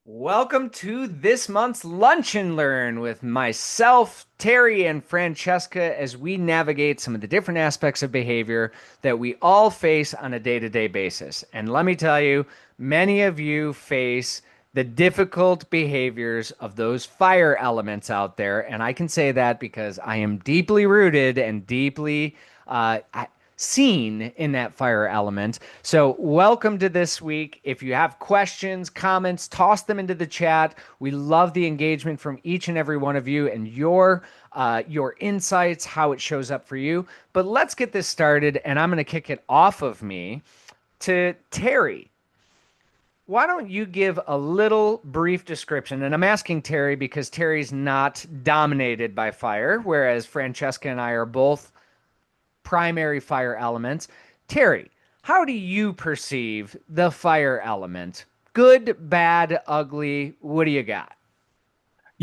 Welcome to this month's Lunch and Learn with myself, Terry, and Francesca as we navigate some of the different aspects of behavior that we all face on a day-to-day basis. And let me tell you, many of you face the difficult behaviors of those fire elements out there. And I can say that because I am deeply rooted and deeply seen in that fire element. So, welcome to this week. If you have questions, comments, toss them into the chat. We love the engagement from each and every one of you and your insights, how it shows up for you. But let's get this started, and I'm going to kick it off of me to Terry. Why don't you give a little brief description? And I'm asking Terry because Terry's not dominated by fire, whereas Francesca and I are both primary fire elements. Terry, how do you perceive the fire element? Good, bad, ugly? What do you got?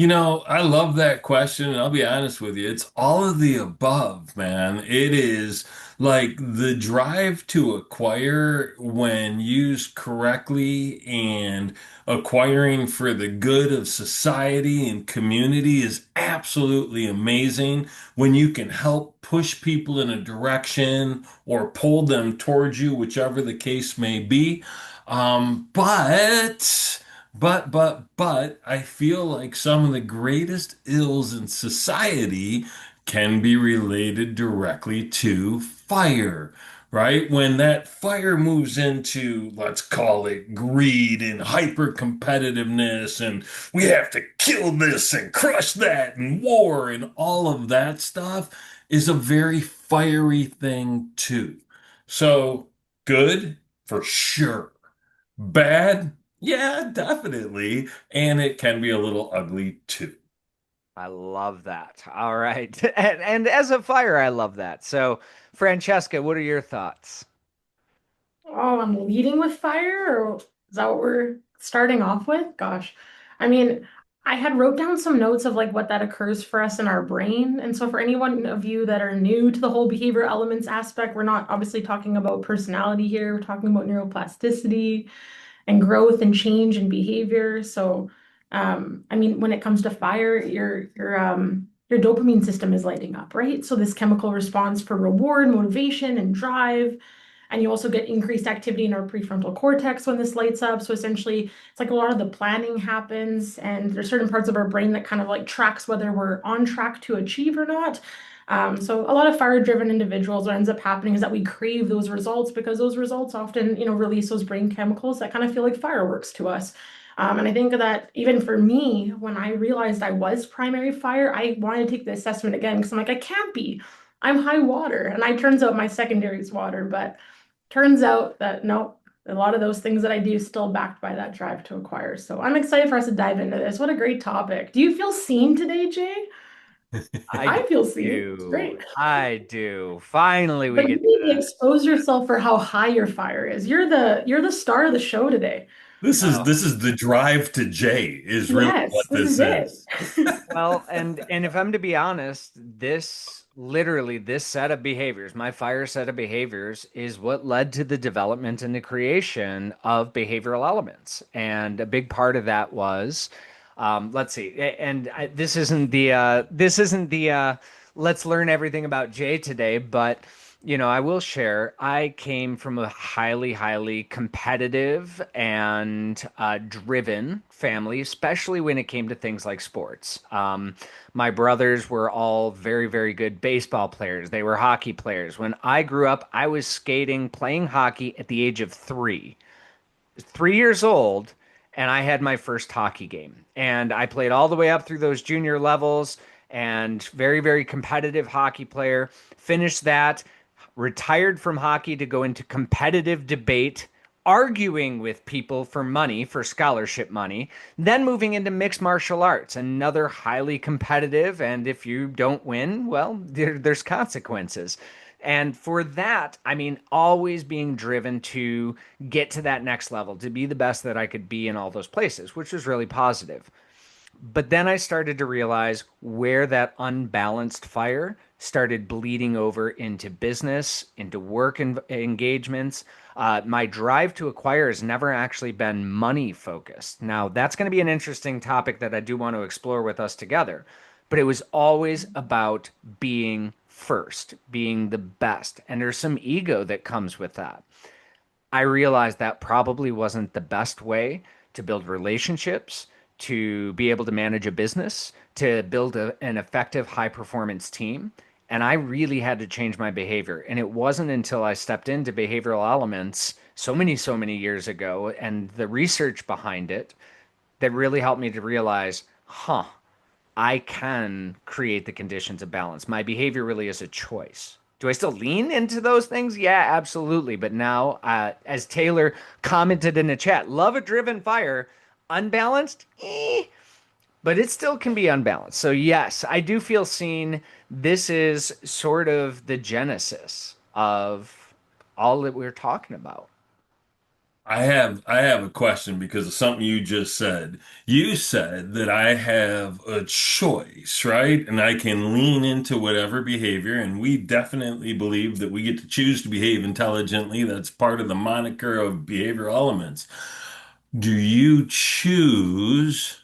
I love that question, and I'll be honest with you. It's all of the above, man. It is like the drive to acquire when used correctly and acquiring for the good of society and community is absolutely amazing when you can help push people in a direction or pull them towards you, whichever the case may be. But I feel like some of the greatest ills in society can be related directly to fire, right? When that fire moves into, let's call it greed and hyper competitiveness, and we have to kill this and crush that and war and all of that stuff is a very fiery thing too. So good for sure. Bad? Yeah, definitely. And it can be a little ugly too. I love that. All right. And as a fire, I love that. So, Francesca, what are your thoughts? Oh, I'm leading with fire, or is that what we're starting off with? Gosh. I mean, I had wrote down some notes of like what that occurs for us in our brain. And so for any one of you that are new to the whole behavior elements aspect, we're not obviously talking about personality here. We're talking about neuroplasticity and growth and change in behavior. So, I mean, when it comes to fire, your dopamine system is lighting up, right? So this chemical response for reward, motivation, and drive. And you also get increased activity in our prefrontal cortex when this lights up. So essentially, it's like a lot of the planning happens, and there's certain parts of our brain that kind of like tracks whether we're on track to achieve or not. So a lot of fire-driven individuals, what ends up happening is that we crave those results because those results often, release those brain chemicals that kind of feel like fireworks to us. And I think that even for me, when I realized I was primary fire, I wanted to take the assessment again because I'm like, I can't be. I'm high water. And I turns out my secondary is water, but turns out that no, a lot of those things that I do still backed by that drive to acquire. So I'm excited for us to dive into this. What a great topic. Do you feel seen today, Jay? I I feel seen. It's do. great. I do. Finally, we But get you to need to that. expose yourself for how high your fire is. You're the star of the show today. This is Oh, this is the drive to J is really Yes, what this is this it. is. well, and if I'm to be honest, this set of behaviors, my fire set of behaviors, is what led to the development and the creation of behavioral elements. And a big part of that was, let's see, this isn't the let's learn everything about Jay today, but I will share. I came from a highly competitive and driven family, especially when it came to things like sports. My brothers were all very good baseball players. They were hockey players. When I grew up, I was skating, playing hockey at the age of 3 years old, and I had my first hockey game. And I played all the way up through those junior levels and very competitive hockey player. Finished that, retired from hockey to go into competitive debate, arguing with people for money, for scholarship money, then moving into mixed martial arts, another highly competitive. And if you don't win, well, there's consequences. And for that, I mean, always being driven to get to that next level, to be the best that I could be in all those places, which was really positive. But then I started to realize where that unbalanced fire started bleeding over into business, into engagements. My drive to acquire has never actually been money focused. Now, that's going to be an interesting topic that I do want to explore with us together. But it was always about being first, being the best. And there's some ego that comes with that. I realized that probably wasn't the best way to build relationships, to be able to manage a business, to build an effective high performance team. And I really had to change my behavior. And it wasn't until I stepped into behavioral elements so many years ago and the research behind it that really helped me to realize, I can create the conditions of balance. My behavior really is a choice. Do I still lean into those things? Yeah, absolutely. But now, as Taylor commented in the chat, love a driven fire, unbalanced, but it still can be unbalanced. So, yes, I do feel seen. This is sort of the genesis of all that we're talking about. I have a question because of something you just said. You said that I have a choice, right? And I can lean into whatever behavior, and we definitely believe that we get to choose to behave intelligently. That's part of the moniker of behavioral elements. Do you choose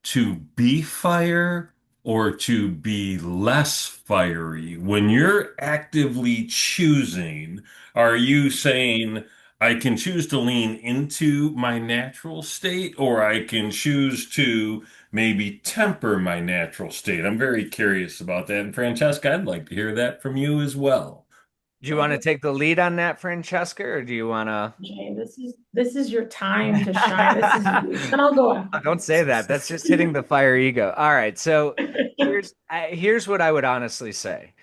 to be fire or to be less fiery? When you're actively choosing, are you saying, I can choose to lean into my natural state, or I can choose to maybe temper my natural state? I'm very curious about that. And Francesca, I'd like to hear that from you as well. Do you want to take the lead on that, Francesca, or do you want to? Jay, this is your time to shine. This is and I'll go Don't say that. afterwards. That's just hitting the fire ego. All right. So here's what I would honestly say.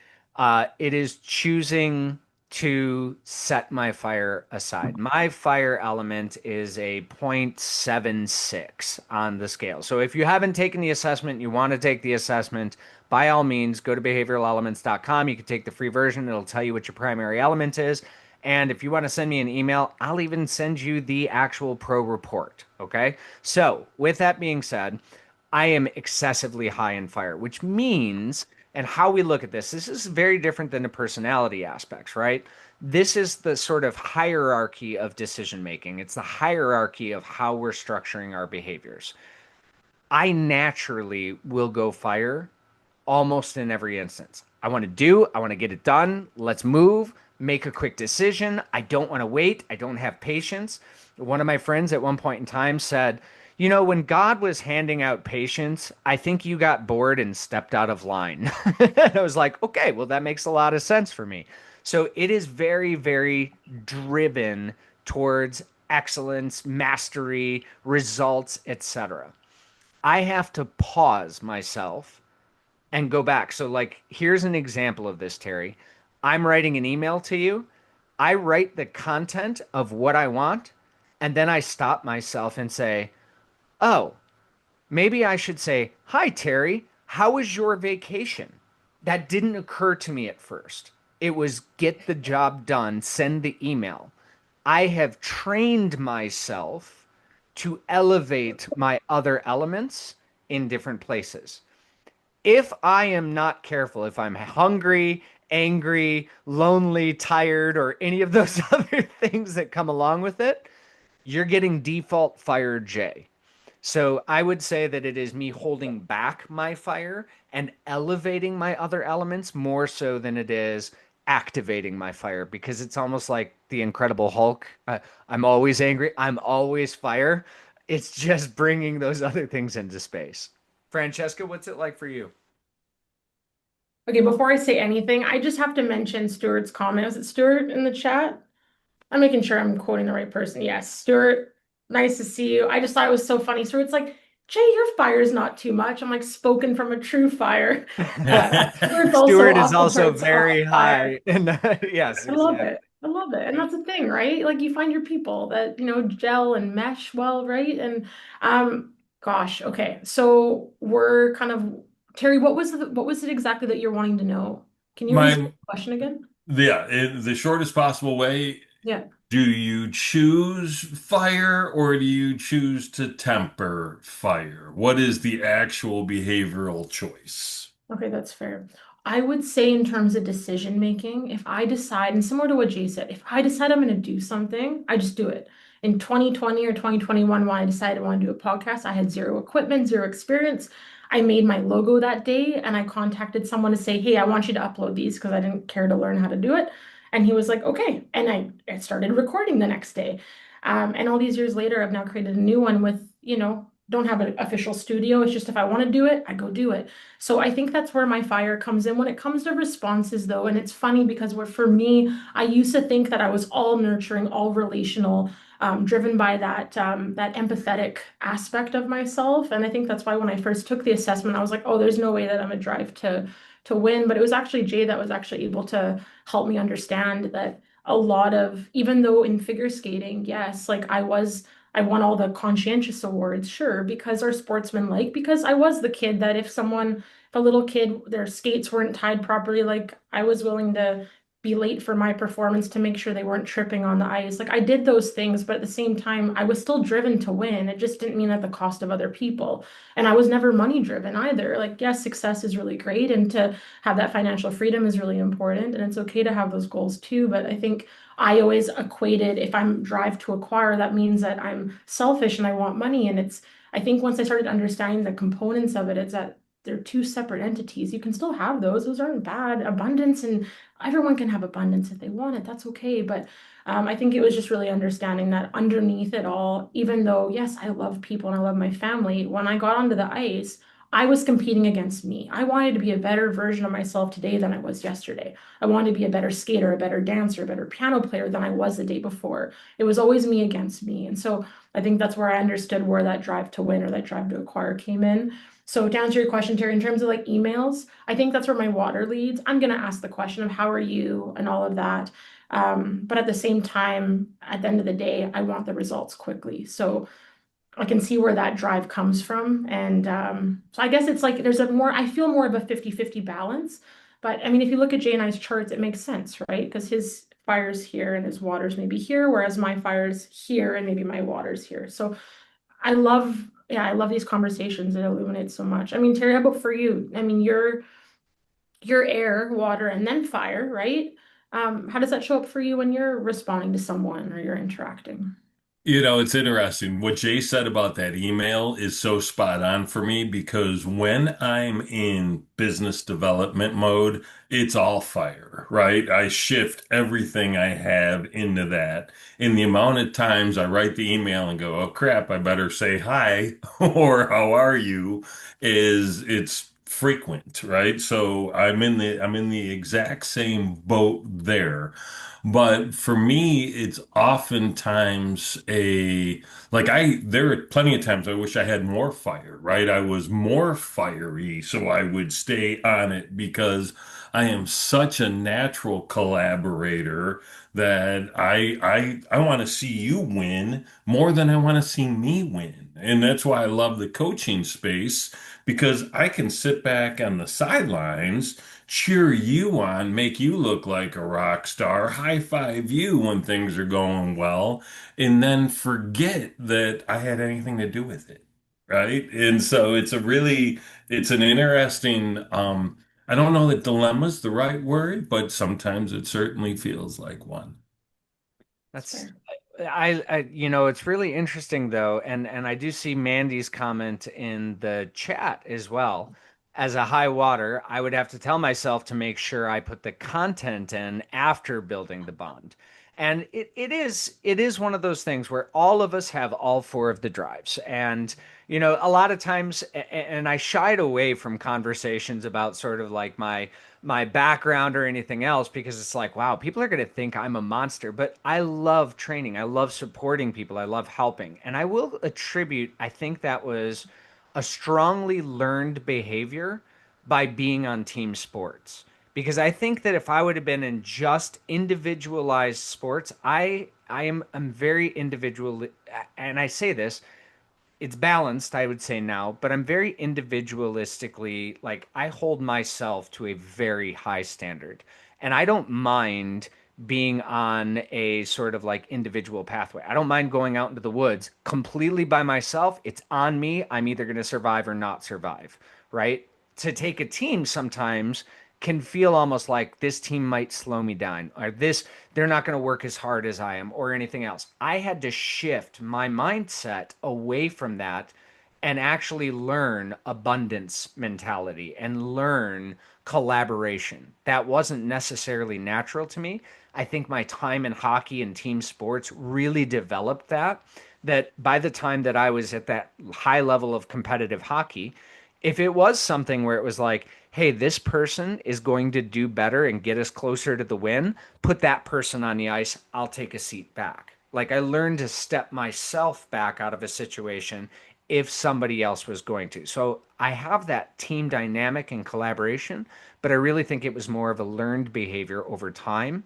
It is choosing to set my fire aside. My fire element is a 0.76 on the scale. So if you haven't taken the assessment, you want to take the assessment, by all means, go to behavioralelements.com. You can take the free version. It'll tell you what your primary element is. And if you want to send me an email, I'll even send you the actual pro report. Okay. So, with that being said, I am excessively high in fire, which means, and how we look at this is very different than the personality aspects, right? This is the sort of hierarchy of decision making. It's the hierarchy of how we're structuring our behaviors. I naturally will go fire almost in every instance. I want to get it done. Let's move, make a quick decision. I don't want to wait. I don't have patience. One of my friends at one point in time said, you know, when God was handing out patience, I think you got bored and stepped out of line. And I was like, okay, well, that makes a lot of sense for me. So it is very, very driven towards excellence, mastery, results, etc. I have to pause myself and go back. So, like, here's an example of this, Terry. I'm writing an email to you. I write the content of what I want, and then I stop myself and say, oh, maybe I should say, hi, Terry, how was your vacation? That didn't occur to me at first. It was get the job done, send the email. I have trained myself to elevate my other elements in different places. If I am not careful, if I'm hungry, angry, lonely, tired, or any of those other things that come along with it, you're getting default fire J. So I would say that it is me holding back my fire and elevating my other elements more so than it is activating my fire because it's almost like the Incredible Hulk. I'm always angry. I'm always fire. It's just bringing those other things into space. Francesca, what's it like for you? Okay, before I say anything, I just have to mention Stuart's comment. Was it Stuart in the chat? I'm making sure I'm quoting the right person. Yes, Stuart, nice to see you. I just thought it was so funny. Stuart's like, Jay, your fire's not too much. I'm like, spoken from a true fire. Stuart's also Stuart is off the also charts very hot fire. high. And yes, I love exactly. it. I love it. And that's the thing, right? Like you find your people that, gel and mesh well, right? And gosh, okay. So we're kind of Terry, what was it exactly that you're wanting to know? Can you restate My the question again? Yeah, the shortest possible way. Yeah. Do you choose fire or do you choose to temper fire? What is the actual behavioral choice? Okay, that's fair. I would say in terms of decision making, if I decide, and similar to what Jay said, if I decide I'm going to do something, I just do it. In 2020 or 2021, when I decided I want to do a podcast, I had zero equipment, zero experience. I made my logo that day and I contacted someone to say, hey, I want you to upload these because I didn't care to learn how to do it. And he was like, okay. And I started recording the next day. And all these years later, I've now created a new one with, don't have an official studio. It's just if I want to do it, I go do it. So I think that's where my fire comes in when it comes to responses, though. And it's funny because for me, I used to think that I was all nurturing, all relational, driven by that empathetic aspect of myself. And I think that's why when I first took the assessment, I was like, oh, there's no way that I'm a drive to win. But it was actually Jay that was actually able to help me understand that a lot of, even though in figure skating, yes, like I won all the conscientious awards, sure, because our sportsmen like, because I was the kid that if a little kid, their skates weren't tied properly, like I was willing to be late for my performance to make sure they weren't tripping on the ice. Like I did those things, but at the same time, I was still driven to win. It just didn't mean at the cost of other people. And I was never money driven either. Like, yes, success is really great, and to have that financial freedom is really important. And it's okay to have those goals too. But I think I always equated if I'm drive to acquire, that means that I'm selfish and I want money. And I think once I started understanding the components of it, it's that they're two separate entities. You can still have those. Those aren't bad. Abundance, and everyone can have abundance if they want it. That's okay. But I think it was just really understanding that underneath it all, even though, yes, I love people and I love my family, when I got onto the ice, I was competing against me. I wanted to be a better version of myself today than I was yesterday. I wanted to be a better skater, a better dancer, a better piano player than I was the day before. It was always me against me. And so I think that's where I understood where that drive to win or that drive to acquire came in. So to answer your question, Terry, in terms of like emails, I think that's where my water leads. I'm going to ask the question of how are you and all of that. But at the same time, at the end of the day, I want the results quickly. So I can see where that drive comes from. And so I guess it's like I feel more of a 50-50 balance. But I mean, if you look at Jay and I's charts, it makes sense, right? Because his fire's here and his water's maybe here, whereas my fire's here and maybe my water's here. So I love these conversations. It illuminates so much. I mean, Terry, how about for you? I mean, you're air, water, and then fire, right? How does that show up for you when you're responding to someone or you're interacting? It's interesting. What Jay said about that email is so spot on for me because when I'm in business development mode, it's all fire, right? I shift everything I have into that. In the amount of times I write the email and go, oh crap, I better say hi or how are you, it's frequent, right? So I'm in the exact same boat there. But for me, it's oftentimes there are plenty of times I wish I had more fire, right? I was more fiery, so I would stay on it because I am such a natural collaborator that I want to see you win more than I want to see me win. And that's why I love the coaching space because I can sit back on the sidelines, cheer you on, make you look like a rock star, high five you when things are going well, and then forget that I had anything to do with it. Right. And so it's an interesting, I don't know that dilemma's the right word, but sometimes it certainly feels like one. That's That's fair. it's really interesting though, and I do see Mandy's comment in the chat as well. As a high water, I would have to tell myself to make sure I put the content in after building the bond. And it is one of those things where all of us have all four of the drives. And a lot of times and I shied away from conversations about sort of like my background or anything else because it's like, wow, people are going to think I'm a monster. But I love training. I love supporting people. I love helping. And I will attribute, I think that was a strongly learned behavior by being on team sports. Because I think that if I would have been in just individualized sports, I'm very individual, and I say this, it's balanced, I would say now, but I'm very individualistically, like I hold myself to a very high standard. And I don't mind being on a sort of like individual pathway. I don't mind going out into the woods completely by myself. It's on me. I'm either going to survive or not survive, right? To take a team sometimes can feel almost like this team might slow me down or this they're not going to work as hard as I am or anything else. I had to shift my mindset away from that and actually learn abundance mentality and learn collaboration. That wasn't necessarily natural to me. I think my time in hockey and team sports really developed that. That by the time that I was at that high level of competitive hockey, if it was something where it was like, hey, this person is going to do better and get us closer to the win, put that person on the ice, I'll take a seat back. Like I learned to step myself back out of a situation if somebody else was going to. So I have that team dynamic and collaboration, but I really think it was more of a learned behavior over time.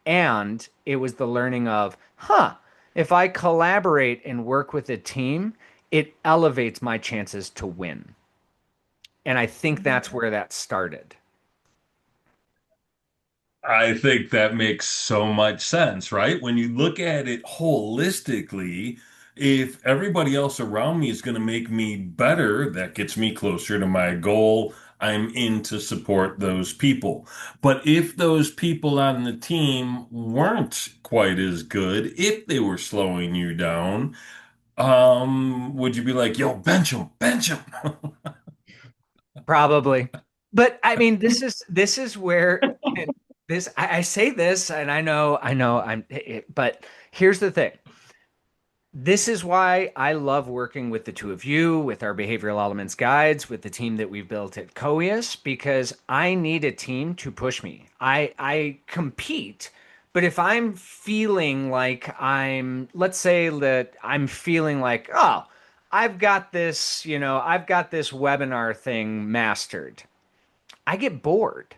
And it was the learning of, if I collaborate and work with a team, it elevates my chances to win. And I think that's where that started. I think that makes so much sense, right? When you look at it holistically, if everybody else around me is going to make me better, that gets me closer to my goal. I'm in to support those people. But if those people on the team weren't quite as good, if they were slowing you down, would you be like, yo, bench him? Probably. But I mean, this is where and this I say this and I know but here's the thing. This is why I love working with the two of you, with our behavioral elements guides, with the team that we've built at Coeus, because I need a team to push me. I compete, but if I'm feeling like let's say that I'm feeling like, oh, I've got this webinar thing mastered. I get bored.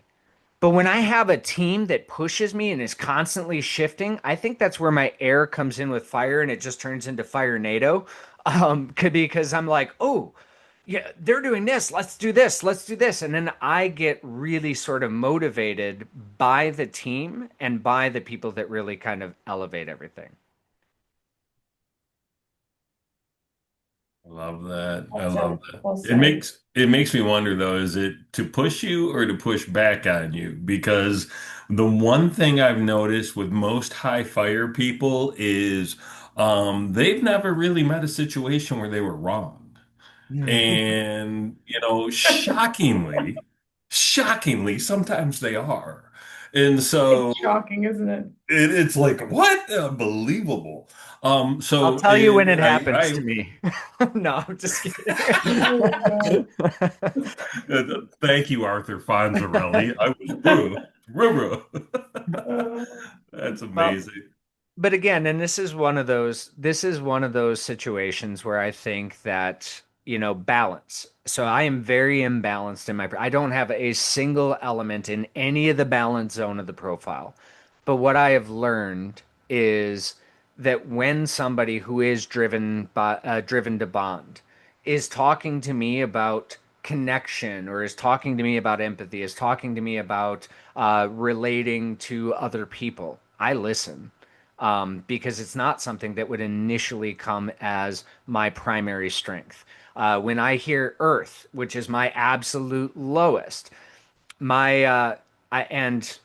But when I have a team that pushes me and is constantly shifting, I think that's where my air comes in with fire and it just turns into fire NATO. Could be because I'm like, oh, yeah, they're doing this. Let's do this. Let's do this. And then I get really sort of motivated by the team and by the people that really kind of elevate everything. I love that. I Well said. love that. Well It said. makes me wonder though, is it to push you or to push back on you? Because the one thing I've noticed with most high fire people is they've never really met a situation where they were wrong. And shockingly, sometimes they are. And It's so shocking, isn't it? it's like, what? Unbelievable. I'll So tell you when it happens I to me. No, I'm just kidding. Oh God. Thank you, Arthur Fonzarelli. I was Ruru. That's Well, amazing. but again, and this is one of those situations where I think that, balance. So I am very imbalanced in I don't have a single element in any of the balance zone of the profile. But what I have learned is that when somebody who is driven to bond is talking to me about connection or is talking to me about empathy, is talking to me about relating to other people, I listen because it's not something that would initially come as my primary strength. When I hear earth, which is my absolute lowest, my and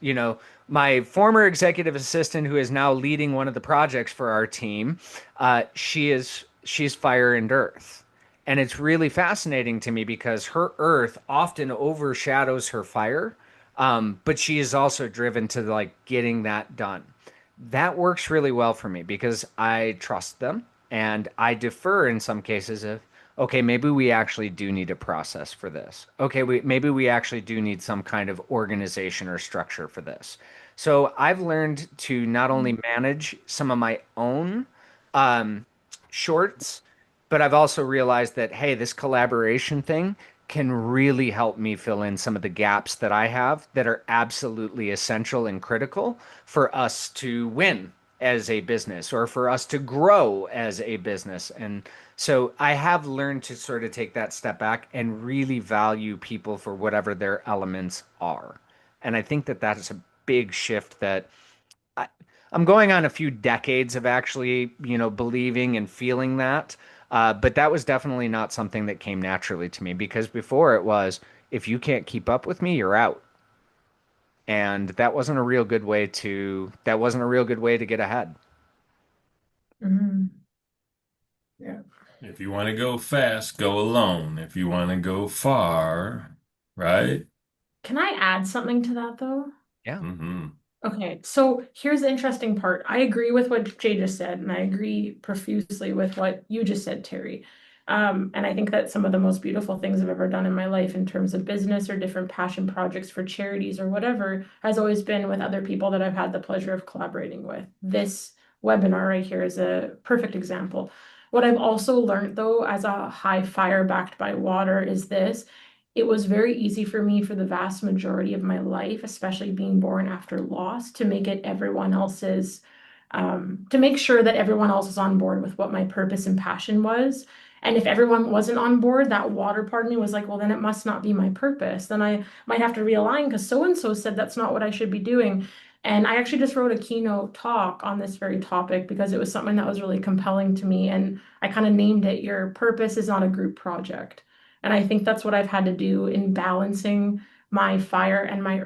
my former executive assistant who is now leading one of the projects for our team, she's fire and earth. And it's really fascinating to me because her earth often overshadows her fire, but she is also driven to like getting that done. That works really well for me because I trust them and I defer in some cases of, okay, maybe we actually do need a process for this. Okay, maybe we actually do need some kind of organization or structure for this. So I've learned to not only manage some of my own um, shorts, but I've also realized that, hey, this collaboration thing can really help me fill in some of the gaps that I have that are absolutely essential and critical for us to win as a business or for us to grow as a business. And so I have learned to sort of take that step back and really value people for whatever their elements are. And I think that that is a big shift that I, I'm going on a few decades of actually, believing and feeling that. But that was definitely not something that came naturally to me because before it was, if you can't keep up with me, you're out. And that wasn't a real good way to get ahead. Mhm. Yeah. If you want to go fast, go alone. If you want to go far, right? Can I add something to that though? Yeah. Hmm. Okay, so here's the interesting part. I agree with what Jay just said, and I agree profusely with what you just said, Terry. And I think that some of the most beautiful things I've ever done in my life in terms of business or different passion projects for charities or whatever has always been with other people that I've had the pleasure of collaborating with. This webinar right here is a perfect example. What I've also learned, though, as a high fire backed by water, is this. It was very easy for me for the vast majority of my life, especially being born after loss, to make it everyone else's, to make sure that everyone else is on board with what my purpose and passion was. And if everyone wasn't on board, that water part of me was like, well, then it must not be my purpose. Then I might have to realign because so and so said that's not what I should be doing. And I actually just wrote a keynote talk on this very topic because it was something that was really compelling to me. And I kind of named it Your Purpose is Not a Group Project. And I think that's what I've had to do in balancing my fire and my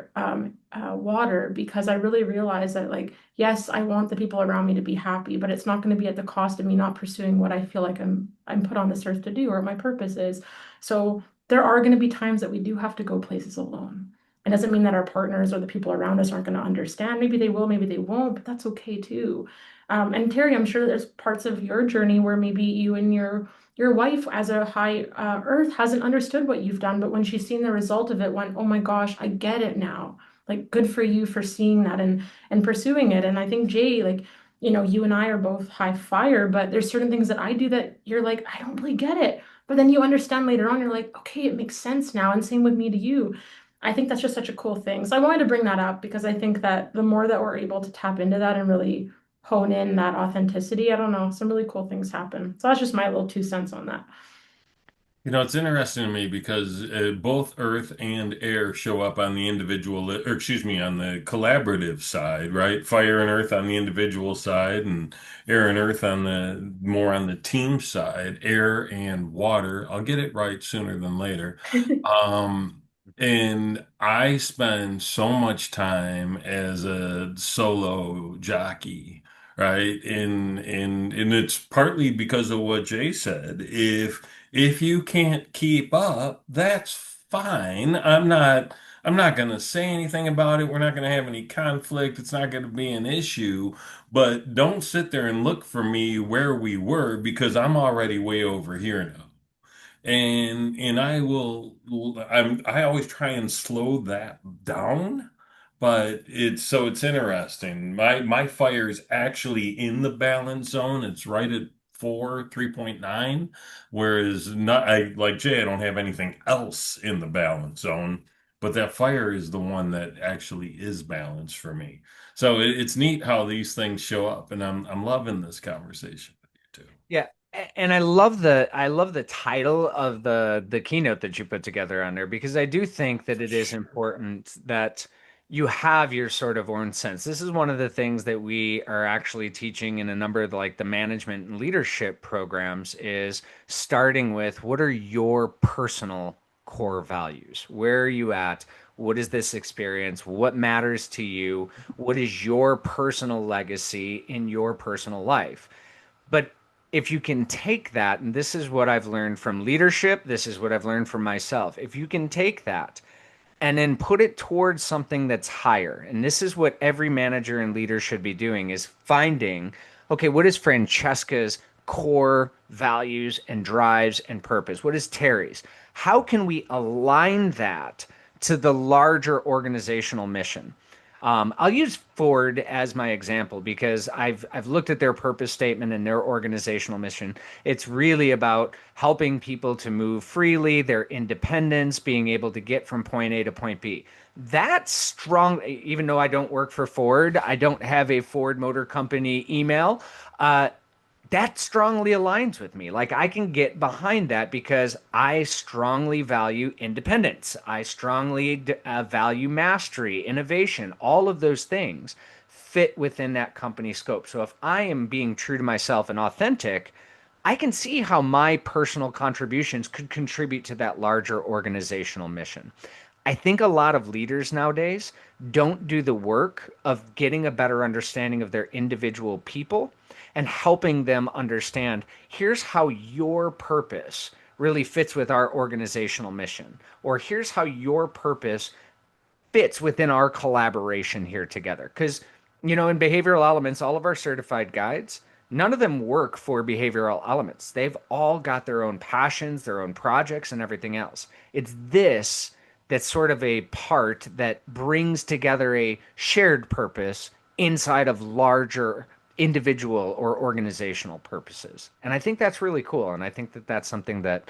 water because I really realized that, like, yes, I want the people around me to be happy, but it's not going to be at the cost of me not pursuing what I feel like I'm put on this earth to do or my purpose is. So there are going to be times that we do have to go places alone. It doesn't mean that our partners or the people around us aren't going to understand. Maybe they will, maybe they won't, but that's okay too. And Terry, I'm sure there's parts of your journey where maybe you and your wife as a high earth hasn't understood what you've done, but when she's seen the result of it, went, oh my gosh, I get it now. Like, good for you for seeing that and pursuing it. And I think Jay, like, you and I are both high fire, but there's certain things that I do that you're like, I don't really get it. But then you understand later on, you're like, okay, it makes sense now. And same with me to you. I think that's just such a cool thing. So I wanted to bring that up because I think that the more that we're able to tap into that and really hone in that authenticity, I don't know, some really cool things happen. So that's just my little 2 cents on that. You know, it's interesting to me because both earth and air show up on the individual, or excuse me, on the collaborative side, right? Fire and earth on the individual side, and air and earth on the more on the team side. Air and water. I'll get it right sooner than later. Um, and I spend so much time as a solo jockey. Right. And it's partly because of what Jay said. If you can't keep up, that's fine. I'm not going to say anything about it. We're not going to have any conflict. It's not going to be an issue. But don't sit there and look for me where we were because I'm already way over here now. And I always try and slow that down, but it's interesting. My fire is actually in the balance zone. It's right at 3.9, whereas not I like Jay, I don't have anything else in the balance zone, but that fire is the one that actually is balanced for me. So it's neat how these things show up, and I'm loving this conversation with you too. Yeah, and I love the title of the keynote that you put together on there because I do think that For it is sure. important that you have your sort of own sense. This is one of the things that we are actually teaching in a number of the management and leadership programs is starting with what are your personal core values? Where are you at? What is this experience? What matters to you? What is your personal legacy in your personal life? But if you can take that, and this is what I've learned from leadership, this is what I've learned from myself. If you can take that and then put it towards something that's higher, and this is what every manager and leader should be doing is finding, okay, what is Francesca's core values and drives and purpose? What is Terry's? How can we align that to the larger organizational mission? I'll use Ford as my example because I've looked at their purpose statement and their organizational mission. It's really about helping people to move freely, their independence, being able to get from point A to point B. That's strong. Even though I don't work for Ford, I don't have a Ford Motor Company email. Uh, that strongly aligns with me. Like I can get behind that because I strongly value independence. I strongly value mastery, innovation, all of those things fit within that company scope. So if I am being true to myself and authentic, I can see how my personal contributions could contribute to that larger organizational mission. I think a lot of leaders nowadays don't do the work of getting a better understanding of their individual people and helping them understand here's how your purpose really fits with our organizational mission, or here's how your purpose fits within our collaboration here together. Because, in behavioral elements, all of our certified guides, none of them work for behavioral elements. They've all got their own passions, their own projects, and everything else. It's this that's sort of a part that brings together a shared purpose inside of larger individual or organizational purposes. And I think that's really cool. And I think that that's something that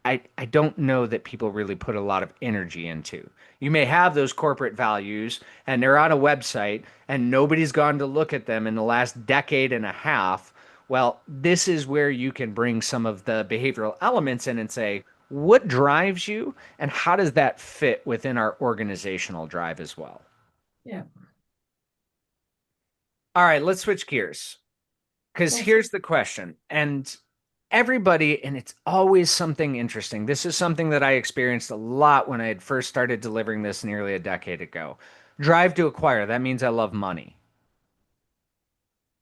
I don't know that people really put a lot of energy into. You may have those corporate values and they're on a website and nobody's gone to look at them in the last decade and a half. Well, this is where you can bring some of the behavioral elements in and say, what drives you and how does that fit within our organizational drive as well? Yeah. All right, let's switch gears. Because Yes. here's the question, and everybody, and it's always something interesting. This is something that I experienced a lot when I had first started delivering this nearly a decade ago. Drive to acquire, that means I love money.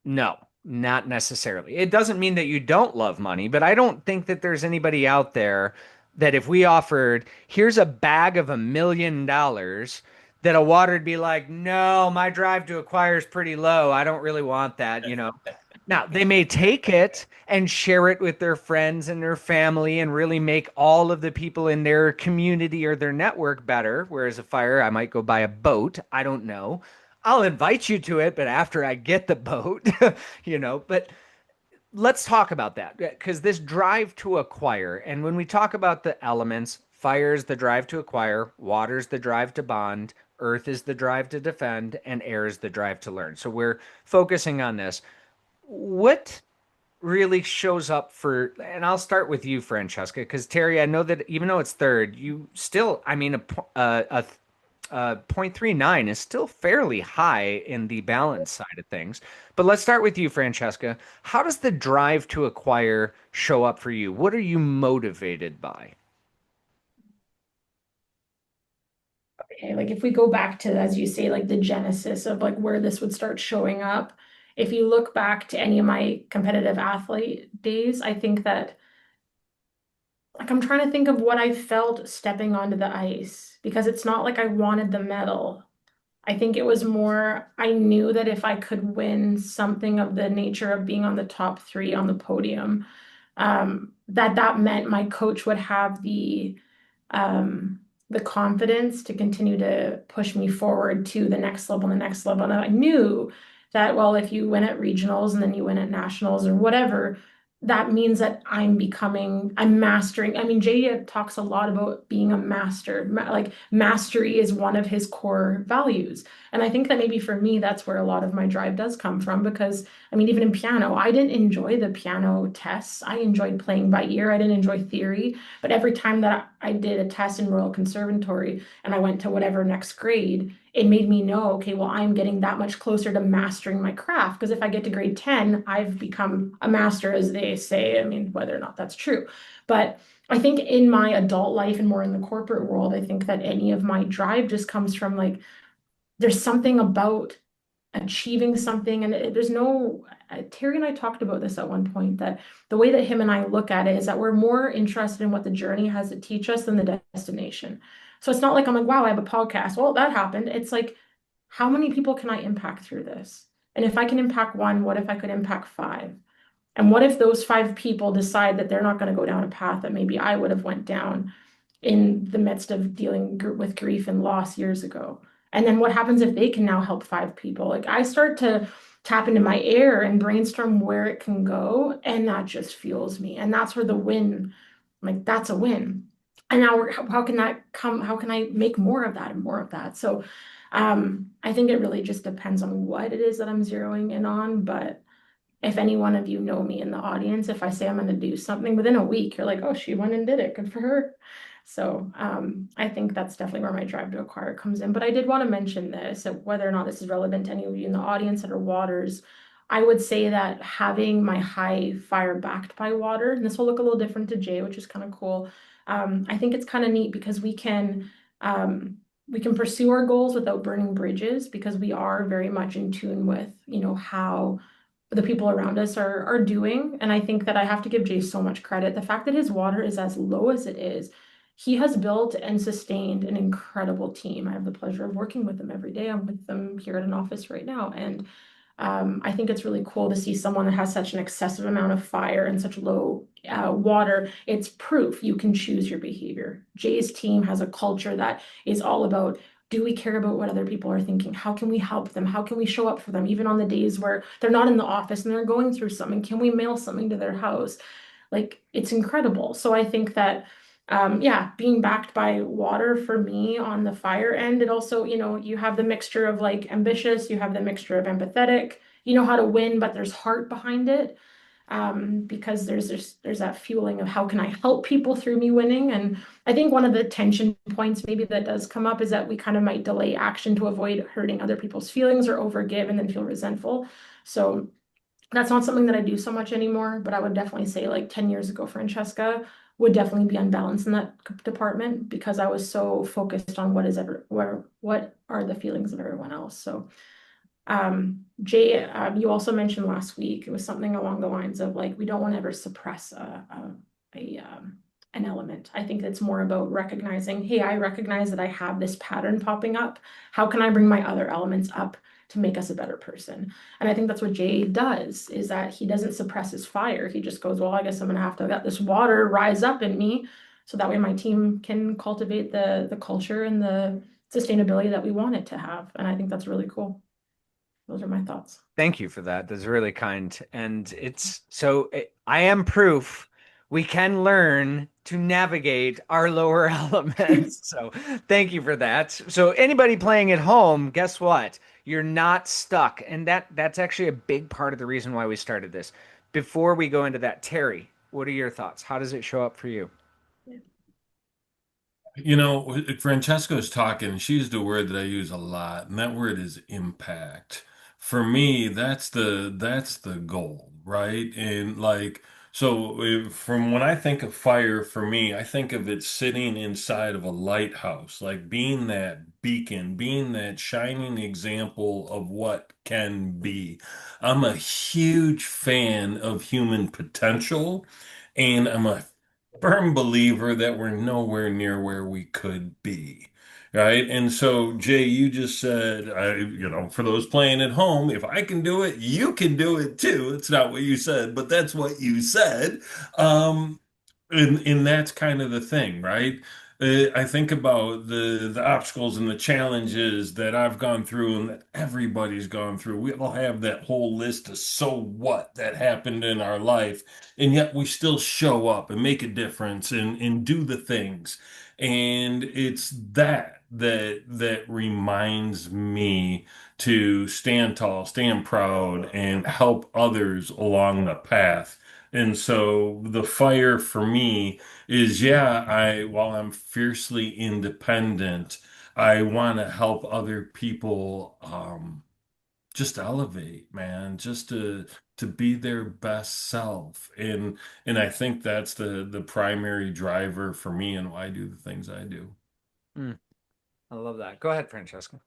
No, not necessarily. It doesn't mean that you don't love money, but I don't think that there's anybody out there that if we offered, here's a bag of $1 million, that a water would be like, no, my drive to acquire is pretty low. I don't really want that. Now, they may take it and share it with their friends and their family and really make all of the people in their community or their network better. Whereas a fire, I might go buy a boat. I don't know. I'll invite you to it, but after I get the boat, but let's talk about that because this drive to acquire, and when we talk about the elements, fire is the drive to acquire, water is the drive to bond, earth is the drive to defend, and air is the drive to learn. So we're focusing on this. What really shows up for, and I'll start with you, Francesca, because Terry, I know that even though it's third, you still, I mean, a 0.39 is still fairly high in the balance side of things. But let's start with you, Francesca. How does the drive to acquire show up for you? What are you motivated by? Okay, like if we go back to, as you say, like the genesis of like where this would start showing up, if you look back to any of my competitive athlete days, I think that like I'm trying to think of what I felt stepping onto the ice because it's not like I wanted the medal. I think it was more, I knew that if I could win something of the nature of being on the top three on the podium, that meant my coach would have the confidence to continue to push me forward to the next level and the next level. And I knew that, well, if you win at regionals and then you win at nationals or whatever, that means that I'm mastering. I mean, Jay talks a lot about being a master. Like mastery is one of his core values. And I think that maybe for me, that's where a lot of my drive does come from because, I mean, even in piano, I didn't enjoy the piano tests. I enjoyed playing by ear. I didn't enjoy theory. But every time that I did a test in Royal Conservatory and I went to whatever next grade, it made me know, okay, well, I'm getting that much closer to mastering my craft. Because if I get to grade 10, I've become a master, as they say. I mean, whether or not that's true. But I think in my adult life and more in the corporate world, I think that any of my drive just comes from like, there's something about achieving something. And there's no, Terry and I talked about this at one point that the way that him and I look at it is that we're more interested in what the journey has to teach us than the destination. So it's not like I'm like, wow, I have a podcast. Well, that happened. It's like, how many people can I impact through this? And if I can impact one, what if I could impact five? And what if those five people decide that they're not going to go down a path that maybe I would have went down in the midst of dealing with grief and loss years ago? And then what happens if they can now help five people? Like I start to tap into my air and brainstorm where it can go, and that just fuels me. And that's where the win, like that's a win. And now how can that come? How can I make more of that and more of that? So I think it really just depends on what it is that I'm zeroing in on, but if any one of you know me in the audience, if I say I'm going to do something within a week, you're like, oh, she went and did it. Good for her. So I think that's definitely where my drive to acquire comes in. But I did want to mention this, whether or not this is relevant to any of you in the audience that are waters. I would say that having my high fire backed by water, and this will look a little different to Jay, which is kind of cool. I think it's kind of neat because we can pursue our goals without burning bridges because we are very much in tune with, how the people around us are doing. And I think that I have to give Jay so much credit. The fact that his water is as low as it is, he has built and sustained an incredible team. I have the pleasure of working with them every day. I'm with them here at an office right now. And I think it's really cool to see someone that has such an excessive amount of fire and such low water. It's proof you can choose your behavior. Jay's team has a culture that is all about, do we care about what other people are thinking? How can we help them? How can we show up for them? Even on the days where they're not in the office and they're going through something, can we mail something to their house? Like, it's incredible. So I think that yeah, being backed by water for me on the fire end, it also, you have the mixture of like ambitious, you have the mixture of empathetic, you know how to win, but there's heart behind it. Because there's that fueling of how can I help people through me winning. And I think one of the tension points maybe that does come up is that we kind of might delay action to avoid hurting other people's feelings or overgive and then feel resentful. So that's not something that I do so much anymore, but I would definitely say like 10 years ago, Francesca would definitely be unbalanced in that department because I was so focused on what are the feelings of everyone else. So Jay, you also mentioned last week, it was something along the lines of like, we don't want to ever suppress an element. I think it's more about recognizing, hey, I recognize that I have this pattern popping up. How can I bring my other elements up to make us a better person? And I think that's what Jay does, is that he doesn't suppress his fire. He just goes, well, I guess I'm gonna have to let this water rise up in me so that way my team can cultivate the culture and the sustainability that we want it to have. And I think that's really cool. Those are my thoughts. Thank you for that. That's really kind. And I am proof we can learn to navigate our lower elements. So thank you for that. So anybody playing at home, guess what? You're not stuck. And that's actually a big part of the reason why we started this. Before we go into that, Terry, what are your thoughts? How does it show up for you? Francesca's talking, she used a word that I use a lot, and that word is impact. For me, that's the goal, right? And like, so from when I think of fire, for me, I think of it sitting inside of a lighthouse, like being that beacon, being that shining example of what can be. I'm a huge fan of human potential, and I'm a firm believer that we're nowhere near where we could be. Right. And so, Jay, you just said, for those playing at home, if I can do it, you can do it too. It's not what you said, but that's what you said. Um, and that's kind of the thing, right? I think about the obstacles and the challenges that I've gone through and that everybody's gone through. We all have that whole list of so what that happened in our life, and yet we still show up and make a difference and do the things. And it's that reminds me to stand tall, stand proud, and help others along the path. And so the fire for me is, yeah, while I'm fiercely independent, I want to help other people just elevate, man, just to be their best self. And I think that's the primary driver for me and why I do the things I do. Mm, I love that. Go ahead, Francesca.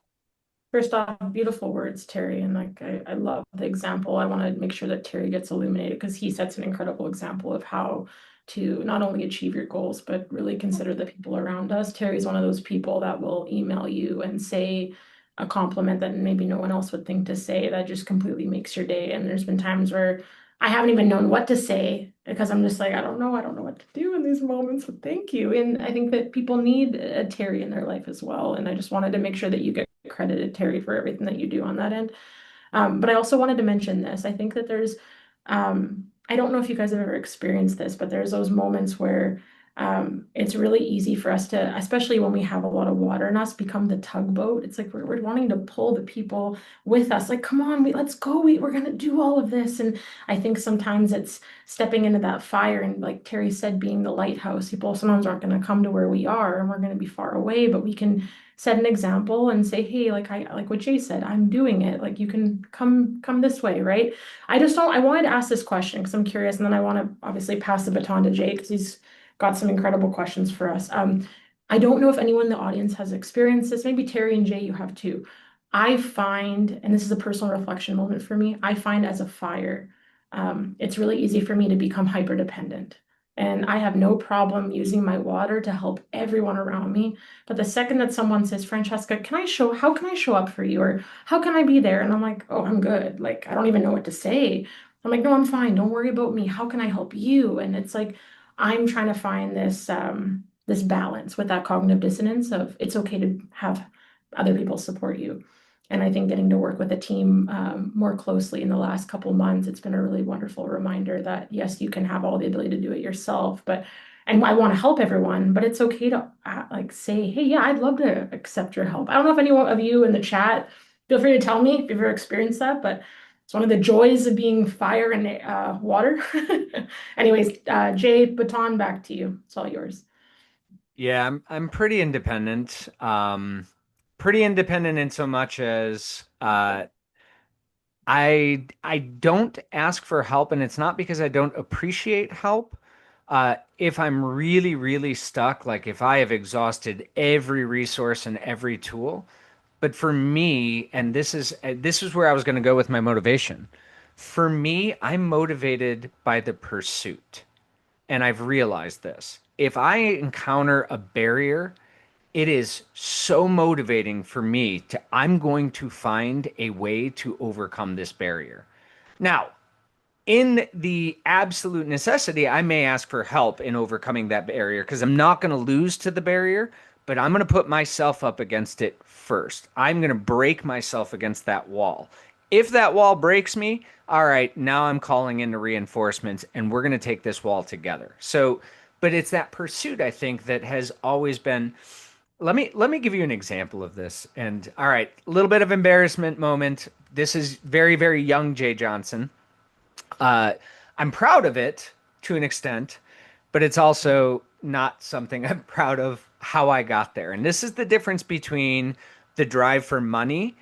First off, beautiful words, Terry. And like, I love the example. I want to make sure that Terry gets illuminated because he sets an incredible example of how to not only achieve your goals, but really consider the people around us. Terry's one of those people that will email you and say a compliment that maybe no one else would think to say that just completely makes your day. And there's been times where I haven't even known what to say because I'm just like, I don't know what to do in these moments, but thank you. And I think that people need a Terry in their life as well. And I just wanted to make sure that you get credited, Terry, for everything that you do on that end. But I also wanted to mention this. I think that I don't know if you guys have ever experienced this, but there's those moments where It's really easy for us to, especially when we have a lot of water in us, become the tugboat. It's like we're wanting to pull the people with us. Like, come on, let's go. We're gonna do all of this. And I think sometimes it's stepping into that fire and, like Terry said, being the lighthouse. People sometimes aren't gonna come to where we are, and we're gonna be far away, but we can set an example and say, hey, like what Jay said, I'm doing it. Like, you can come this way, right? I just don't. I wanted to ask this question because I'm curious, and then I want to obviously pass the baton to Jay because he's got some incredible questions for us. I don't know if anyone in the audience has experienced this. Maybe Terry and Jay, you have too. I find, and this is a personal reflection moment for me, I find as a fire, it's really easy for me to become hyper dependent. And I have no problem using my water to help everyone around me. But the second that someone says, Francesca, how can I show up for you? Or how can I be there? And I'm like, oh, I'm good. Like, I don't even know what to say. I'm like, no, I'm fine. Don't worry about me. How can I help you? And it's like, I'm trying to find this balance with that cognitive dissonance of it's okay to have other people support you. And I think getting to work with a team more closely in the last couple months, it's been a really wonderful reminder that yes, you can have all the ability to do it yourself, but and I want to help everyone, but it's okay to like say, hey, yeah, I'd love to accept your help. I don't know if any of you in the chat, feel free to tell me if you've ever experienced that, but it's one of the joys of being fire and water. Anyways, Jay, baton back to you. It's all yours. Yeah, I'm pretty independent. Pretty independent in so much as I don't ask for help, and it's not because I don't appreciate help. If I'm really, really stuck, like if I have exhausted every resource and every tool, but for me, and this is where I was going to go with my motivation. For me, I'm motivated by the pursuit. And I've realized this. If I encounter a barrier, it is so motivating for me to, I'm going to find a way to overcome this barrier. Now, in the absolute necessity, I may ask for help in overcoming that barrier because I'm not going to lose to the barrier, but I'm going to put myself up against it first. I'm going to break myself against that wall. If that wall breaks me, all right, now I'm calling in the reinforcements and we're going to take this wall together. So, but it's that pursuit I think that has always been. Let me give you an example of this. And all right, a little bit of embarrassment moment. This is very, very young Jay Johnson. Uh, I'm proud of it to an extent, but it's also not something I'm proud of how I got there. And this is the difference between the drive for money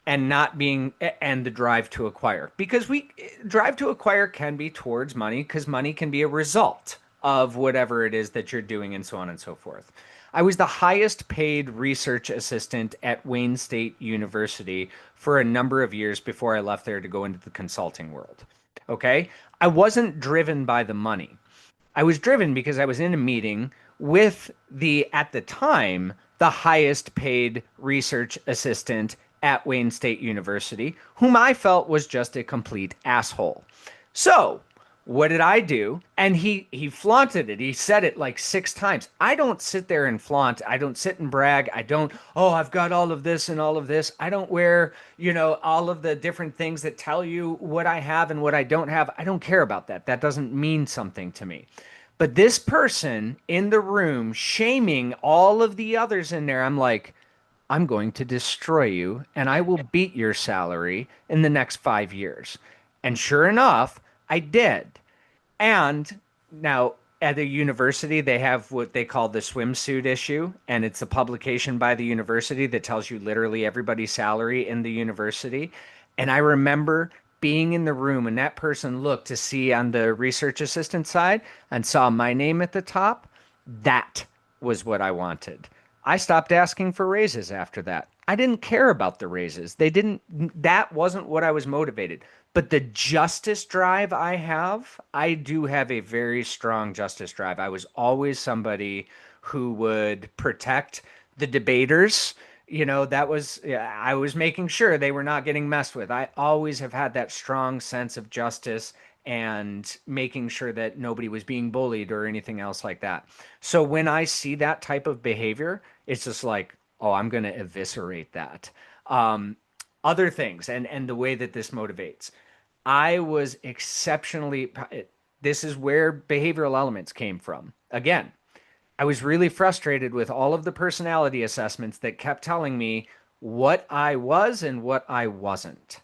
and not being and the drive to acquire. Because we drive to acquire can be towards money because money can be a result of whatever it is that you're doing and so on and so forth. I was the highest paid research assistant at Wayne State University for a number of years before I left there to go into the consulting world. Okay. I wasn't driven by the money. I was driven because I was in a meeting with at the time, the highest paid research assistant at Wayne State University, whom I felt was just a complete asshole. So, what did I do? And he flaunted it. He said it like 6 times. I don't sit there and flaunt. I don't sit and brag. I don't, oh, I've got all of this and all of this. I don't wear, all of the different things that tell you what I have and what I don't have. I don't care about that. That doesn't mean something to me. But this person in the room shaming all of the others in there, I'm like, I'm going to destroy you and I will beat your salary in the next 5 years. And sure enough, I did. And now at a university, they have what they call the swimsuit issue. And it's a publication by the university that tells you literally everybody's salary in the university. And I remember being in the room and that person looked to see on the research assistant side and saw my name at the top. That was what I wanted. I stopped asking for raises after that. I didn't care about the raises. That wasn't what I was motivated. But the justice drive I do have a very strong justice drive. I was always somebody who would protect the debaters. Yeah, I was making sure they were not getting messed with. I always have had that strong sense of justice and making sure that nobody was being bullied or anything else like that. So when I see that type of behavior, it's just like, oh, I'm going to eviscerate that. Um, Other things and the way that this motivates. I was exceptionally, this is where behavioral elements came from. Again, I was really frustrated with all of the personality assessments that kept telling me what I was and what I wasn't,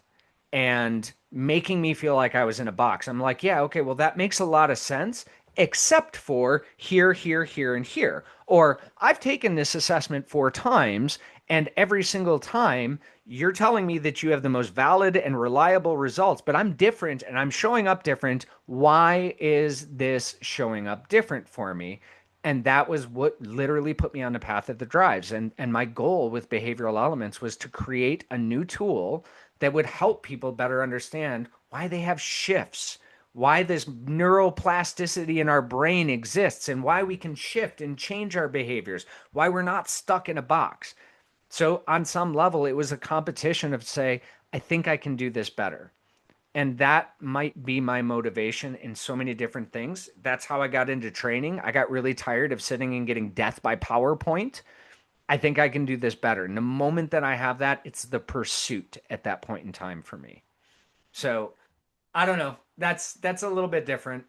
and making me feel like I was in a box. I'm like, yeah, okay, well, that makes a lot of sense, except for here, here, here, and here. Or I've taken this assessment 4 times, and every single time you're telling me that you have the most valid and reliable results, but I'm different and I'm showing up different. Why is this showing up different for me? And that was what literally put me on the path of the drives. And my goal with behavioral elements was to create a new tool that would help people better understand why they have shifts, why this neuroplasticity in our brain exists, and why we can shift and change our behaviors, why we're not stuck in a box. So, on some level, it was a competition of say, I think I can do this better. And that might be my motivation in so many different things. That's how I got into training. I got really tired of sitting and getting death by PowerPoint. I think I can do this better. And the moment that I have that, it's the pursuit at that point in time for me. So I don't know. That's a little bit different.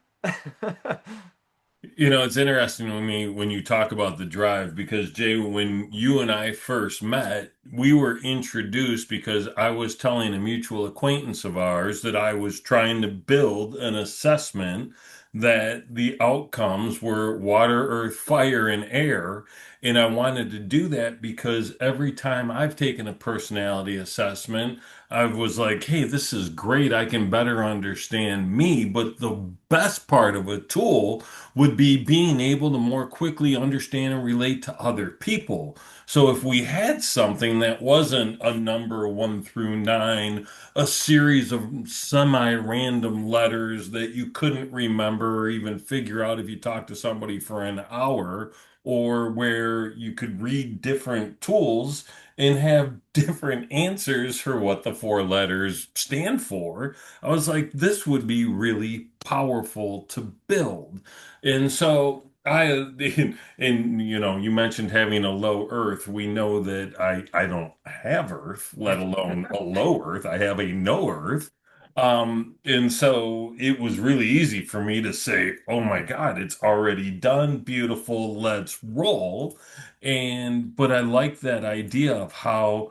It's interesting to me when you talk about the drive because Jay, when you and I first met, we were introduced because I was telling a mutual acquaintance of ours that I was trying to build an assessment that the outcomes were water, earth, fire, and air. And I wanted to do that because every time I've taken a personality assessment, I was like, hey, this is great. I can better understand me. But the best part of a tool would be being able to more quickly understand and relate to other people. So if we had something that wasn't a number 1 through 9, a series of semi-random letters that you couldn't remember or even figure out if you talked to somebody for an hour, or where you could read different tools and have different answers for what the 4 letters stand for. I was like, this would be really powerful to build. And so and you mentioned having a low earth. We know that I don't have earth, let alone a low earth. I have a no earth. And so it was really easy for me to say, oh my God, it's already done. Beautiful. Let's roll. But I like that idea of how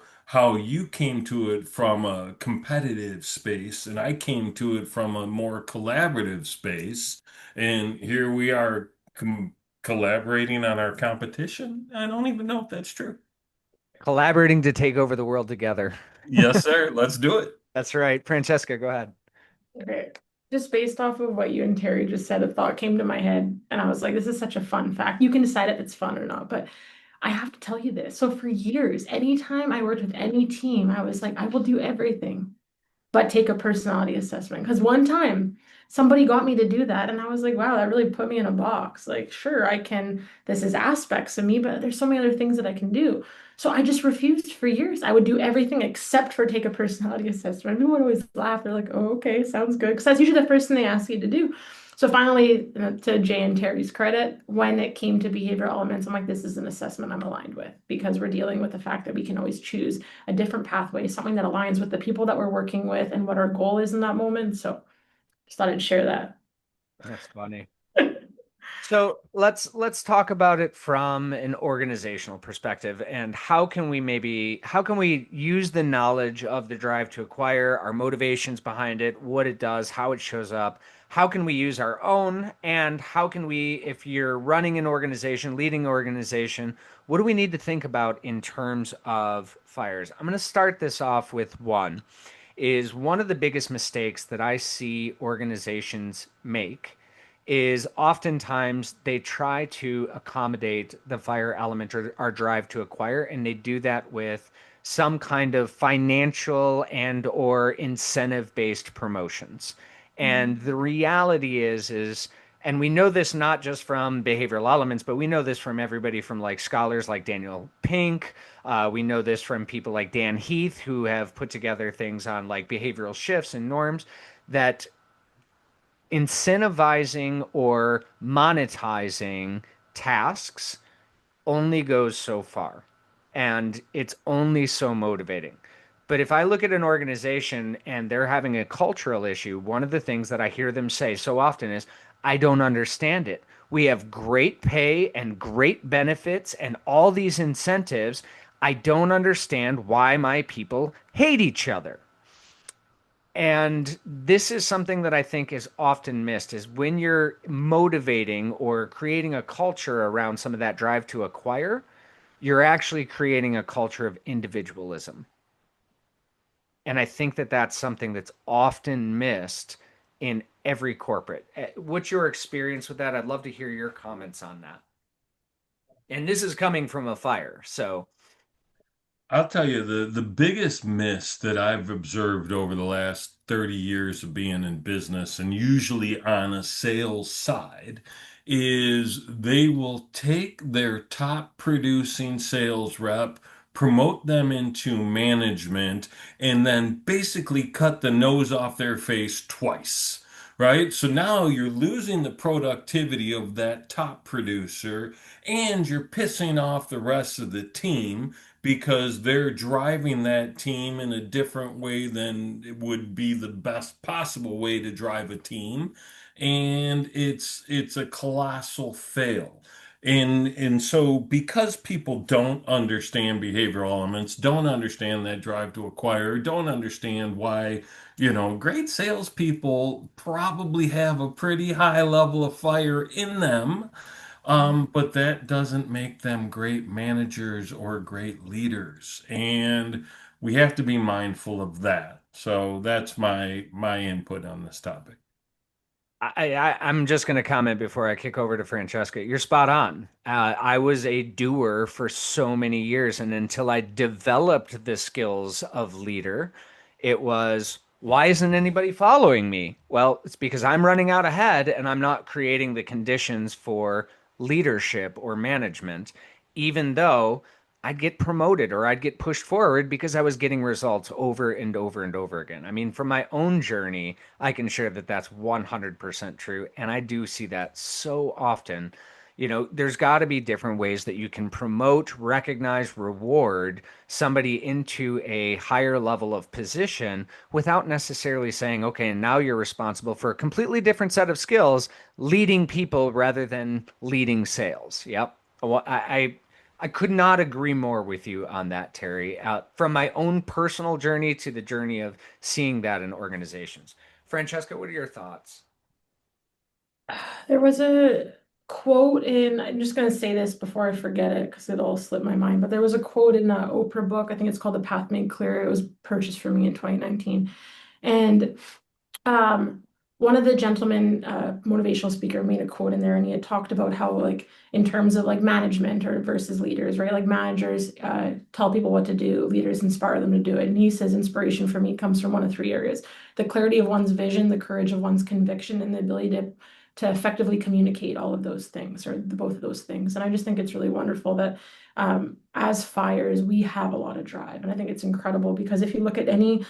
you came to it from a competitive space and I came to it from a more collaborative space. And here we are collaborating on our competition. I don't even know if that's true. Collaborating to take over the world together. Yes, sir. Let's do it. That's right. Francesca, go ahead. Okay. Just based off of what you and Terry just said, a thought came to my head, and I was like, this is such a fun fact. You can decide if it's fun or not, but I have to tell you this. So for years, anytime I worked with any team, I was like, I will do everything but take a personality assessment. Because one time somebody got me to do that, and I was like, wow, that really put me in a box. Like, sure, I can, this is aspects of me, but there's so many other things that I can do. So I just refused for years. I would do everything except for take a personality assessment. Everyone would always laugh. They're like, oh, okay, sounds good. Because that's usually the first thing they ask you to do. So finally, to Jay and Terry's credit, when it came to behavioral elements, I'm like, this is an assessment I'm aligned with because we're dealing with the fact that we can always choose a different pathway, something that aligns with the people that we're working with and what our goal is in that moment. So just thought I'd share that. That's funny. So let's talk about it from an organizational perspective and how can we use the knowledge of the drive to acquire, our motivations behind it, what it does, how it shows up, how can we use our own, and how can we, if you're running an organization, leading an organization, what do we need to think about in terms of fires? I'm going to start this off with one of the biggest mistakes that I see organizations make is oftentimes they try to accommodate the fire element or our drive to acquire, and they do that with some kind of financial and or incentive based promotions. And the reality is and we know this not just from behavioral elements, but we know this from everybody from like scholars like Daniel Pink. We know this from people like Dan Heath, who have put together things on like behavioral shifts and norms, that incentivizing or monetizing tasks only goes so far, and it's only so motivating. But if I look at an organization and they're having a cultural issue, one of the things that I hear them say so often is, I don't understand it. We have great pay and great benefits and all these incentives. I don't understand why my people hate each other. And this is something that I think is often missed is when you're motivating or creating a culture around some of that drive to acquire, you're actually creating a culture of individualism. And I think that that's something that's often missed in every corporate. What's your experience with that? I'd love to hear your comments on that. And this is coming from a fire. So, I'll tell you the biggest miss that I've observed over the last 30 years of being in business, and usually on a sales side, is they will take their top producing sales rep, promote them into management, and then basically cut the nose off their face twice. Right? So now you're losing the productivity of that top producer and you're pissing off the rest of the team because they're driving that team in a different way than it would be the best possible way to drive a team. And it's a colossal fail. And so because people don't understand behavioral elements, don't understand that drive to acquire, don't understand why, great salespeople probably have a pretty high level of fire in them, but that doesn't make them great managers or great leaders. And we have to be mindful of that. So that's my input on this topic. I'm just going to comment before I kick over to Francesca. You're spot on. I was a doer for so many years, and until I developed the skills of leader, it was, why isn't anybody following me? Well, it's because I'm running out ahead and I'm not creating the conditions for leadership or management, even though I'd get promoted or I'd get pushed forward because I was getting results over and over and over again. I mean, from my own journey, I can share that that's 100% true. And I do see that so often. There's got to be different ways that you can promote, recognize, reward somebody into a higher level of position without necessarily saying, okay, now you're responsible for a completely different set of skills, leading people rather than leading sales. Yep. Well, I could not agree more with you on that, Terry. From my own personal journey to the journey of seeing that in organizations. Francesca, what are your thoughts? There was a quote in, I'm just going to say this before I forget it because it'll slip my mind, but there was a quote in the Oprah book. I think it's called The Path Made Clear. It was purchased for me in 2019. And um, one of the gentlemen, motivational speaker, made a quote in there, and he had talked about how, like, in terms of like management or versus leaders, right? Like managers tell people what to do, leaders inspire them to do it. And he says inspiration for me comes from one of three areas: the clarity of one's vision, the courage of one's conviction, and the ability to effectively communicate all of those things or both of those things. And I just think it's really wonderful that as fires, we have a lot of drive. And I think it's incredible because if you look at any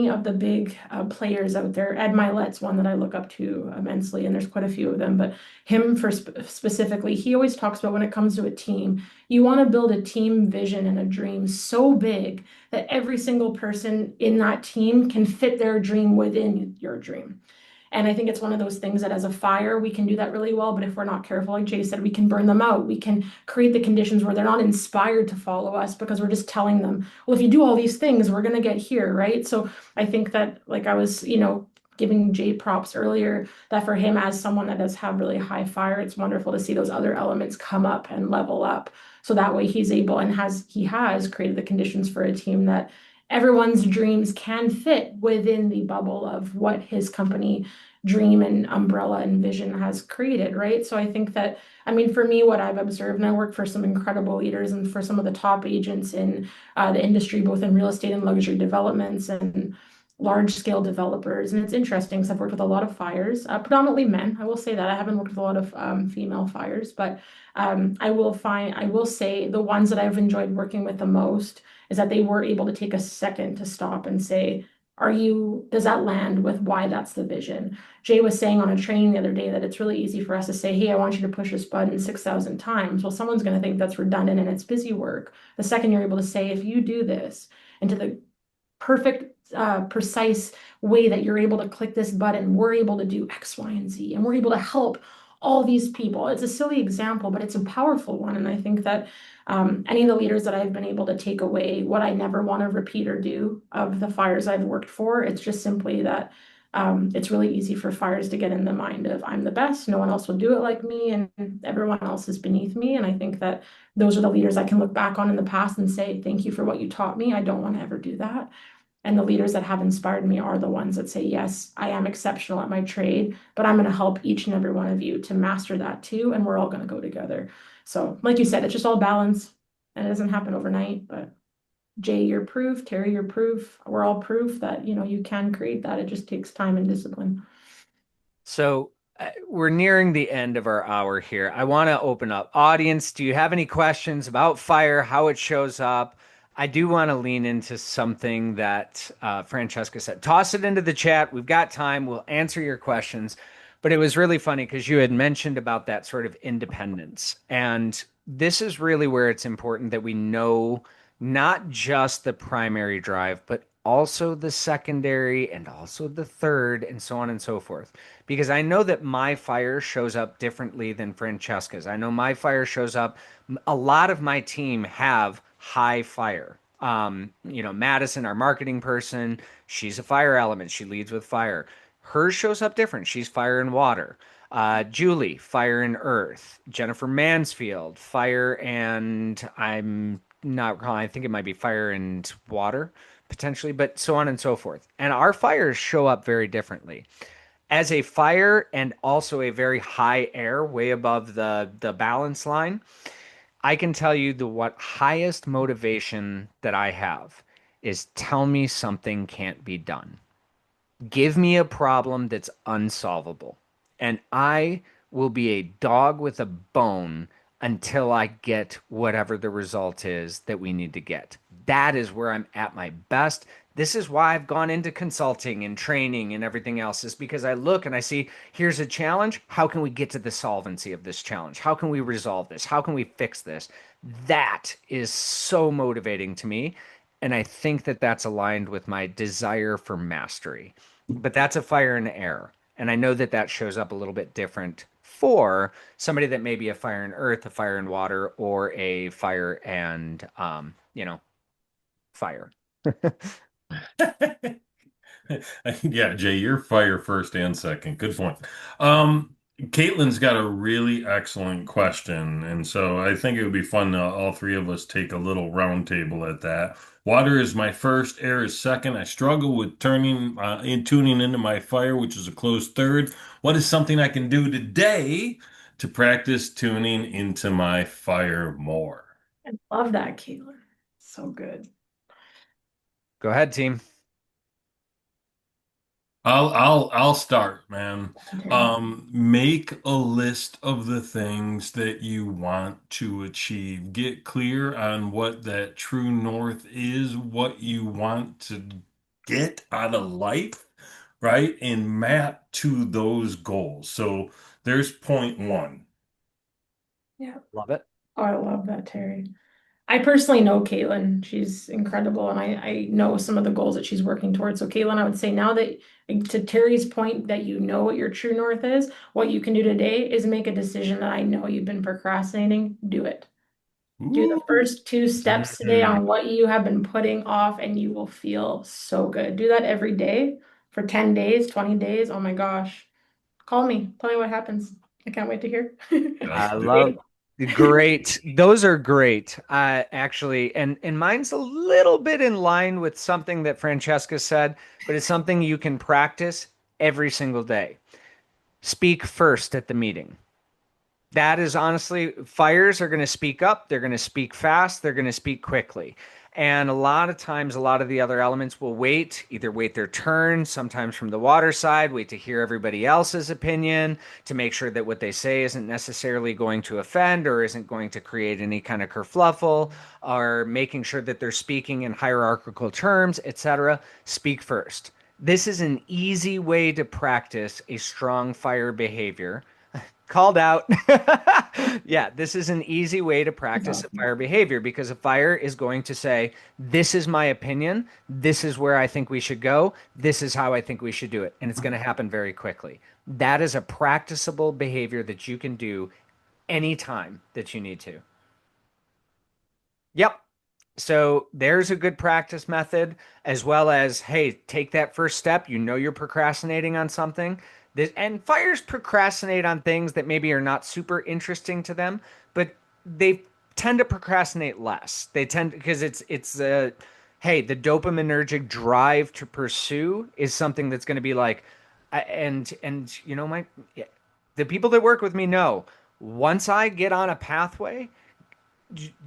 of the big players out there, Ed Milet's one that I look up to immensely, and there's quite a few of them, but him for specifically, he always talks about when it comes to a team, you want to build a team vision and a dream so big that every single person in that team can fit their dream within your dream. And I think it's one of those things that as a fire, we can do that really well. But if we're not careful, like Jay said, we can burn them out. We can create the conditions where they're not inspired to follow us because we're just telling them, well, if you do all these things, we're going to get here, right? So I think that, like I was, giving Jay props earlier, that for him as someone that does have really high fire, it's wonderful to see those other elements come up and level up. So that way he's able and he has created the conditions for a team that everyone's dreams can fit within the bubble of what his company dream and umbrella and vision has created, right? So I think that, I mean, for me, what I've observed, and I work for some incredible leaders and for some of the top agents in the industry, both in real estate and luxury developments and large scale developers. And it's interesting because I've worked with a lot of fires, predominantly men. I will say that I haven't worked with a lot of female fires, but I will say the ones that I've enjoyed working with the most is that they were able to take a second to stop and say, does that land with why that's the vision? Jay was saying on a training the other day that it's really easy for us to say, hey, I want you to push this button 6,000 times. Well, someone's going to think that's redundant and it's busy work. The second you're able to say, if you do this, and to the perfect precise way that you're able to click this button. We're able to do X, Y, and Z, and we're able to help all these people. It's a silly example, but it's a powerful one. And I think that any of the leaders that I've been able to take away what I never want to repeat or do of the fires I've worked for, it's just simply that it's really easy for fires to get in the mind of I'm the best, no one else will do it like me, and everyone else is beneath me. And I think that those are the leaders I can look back on in the past and say, thank you for what you taught me. I don't want to ever do that. And the leaders that have inspired me are the ones that say, yes, I am exceptional at my trade, but I'm going to help each and every one of you to master that too. And we're all going to go together. So, like you said, it's just all balance and it doesn't happen overnight. But Jay, you're proof. Terry, you're proof. We're all proof that, you can create that. It just takes time and discipline. So we're nearing the end of our hour here. I want to open up. Audience, do you have any questions about fire, how it shows up? I do want to lean into something that Francesca said. Toss it into the chat. We've got time. We'll answer your questions. But it was really funny because you had mentioned about that sort of independence. And this is really where it's important that we know not just the primary drive, but also the secondary and also the third, and so on and so forth. Because I know that my fire shows up differently than Francesca's. I know my fire shows up, a lot of my team have high fire. Madison, our marketing person, she's a fire element. She leads with fire. Hers shows up different. She's fire and water. Julie, fire and earth. Jennifer Mansfield, fire and I'm not recalling. I think it might be fire and water potentially, but so on and so forth. And our fires show up very differently. As a fire and also a very high air, way above the balance line, I can tell you the what highest motivation that I have is tell me something can't be done. Give me a problem that's unsolvable, and I will be a dog with a bone until I get whatever the result is that we need to get. That is where I'm at my best. This is why I've gone into consulting and training and everything else, is because I look and I see here's a challenge. How can we get to the solvency of this challenge? How can we resolve this? How can we fix this? That is so motivating to me. And I think that that's aligned with my desire for mastery. But that's a fire and air. And I know that that shows up a little bit different for somebody that may be a fire and earth, a fire and water, or a fire and, fire. Yeah, Jay, you're fire first and second. Good point. Um, Caitlin's got a really excellent question, and so I think it would be fun to all three of us take a little round table at that. Water is my first, air is second. I struggle with tuning into my fire, which is a close third. What is something I can do today to practice tuning into my fire more? I love that, Caitlin. So good. Go ahead, team. I'll start, man. Terry. Make a list of the things that you want to achieve. Get clear on what that true north is, what you want to get out of life, right? And map to those goals. So there's point one. Yeah. Love it. Oh, I love that, Terry. I personally know Caitlin. She's incredible, and I know some of the goals that she's working towards. So, Caitlin, I would say now that, to Terry's point, that you know what your true north is, what you can do today is make a decision that I know you've been procrastinating. Do it. Do the Ooh. first two steps today Mm. on what you have been putting off, and you will feel so good. Do that every day for 10 days, 20 days. Oh my gosh. Call me. Tell me what happens. I can't wait to hear. I Just do love it. great. Those are great. Actually, and mine's a little bit in line with something that Francesca said, but it's something you can practice every single day. Speak first at the meeting. That is honestly, fires are going to speak up. They're going to speak fast. They're going to speak quickly. And a lot of times, a lot of the other elements will wait, either wait their turn, sometimes from the water side, wait to hear everybody else's opinion to make sure that what they say isn't necessarily going to offend or isn't going to create any kind of kerfluffle, or making sure that they're speaking in hierarchical terms, etc. Speak first. This is an easy way to practice a strong fire behavior Called out. Yeah, this is an easy way to That's practice a awesome. fire behavior because a fire is going to say, this is my opinion. This is where I think we should go. This is how I think we should do it. And it's going to happen very quickly. That is a practicable behavior that you can do anytime that you need to. Yep. So there's a good practice method, as well as, hey, take that first step. You know you're procrastinating on something. And fires procrastinate on things that maybe are not super interesting to them, but they tend to procrastinate less. They tend because hey, the dopaminergic drive to pursue is something that's going to be like, and my the people that work with me know once I get on a pathway,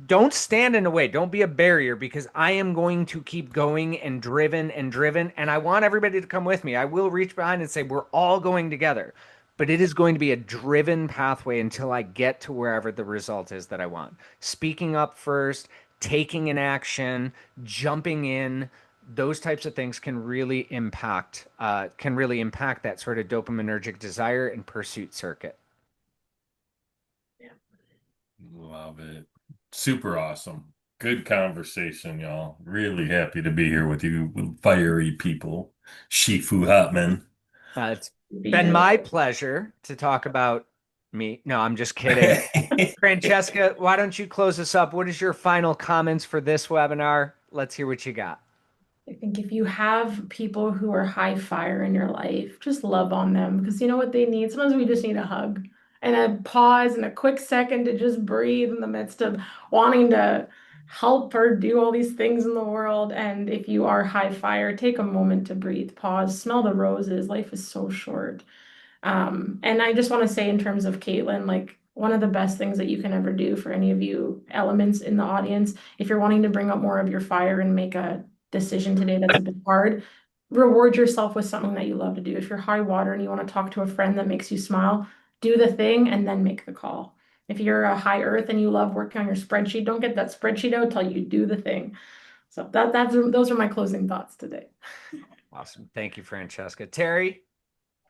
don't stand in the way. Don't be a barrier because I am going to keep going and driven and driven. And I want everybody to come with me. I will reach behind and say, we're all going together. But it is going to be a driven pathway until I get to wherever the result is that I want. Speaking up first, taking an action, jumping in, those types of things can really impact that sort of dopaminergic desire and pursuit circuit. Yeah. Love it. Super awesome. Good conversation, y'all. Really happy to be here with you, fiery people, Shifu Hotman. It's Be been here with my us. pleasure to talk about me. No, I'm just kidding. Francesca, why don't you close us up? What is your final comments for this webinar? Let's hear what you got. I think if you have people who are high fire in your life, just love on them because you know what they need? Sometimes we just need a hug and a pause and a quick second to just breathe in the midst of wanting to help or do all these things in the world. And if you are high fire, take a moment to breathe, pause, smell the roses. Life is so short. And I just want to say, in terms of Caitlin, like one of the best things that you can ever do for any of you elements in the audience, if you're wanting to bring up more of your fire and make a decision today that's a bit hard, reward yourself with something that you love to do. If you're high water and you want to talk to a friend that makes you smile, do the thing and then make the call. If you're a high earth and you love working on your spreadsheet, don't get that spreadsheet out till you do the thing. So that's those are my closing thoughts today. Awesome. Thank you, Francesca. Terry?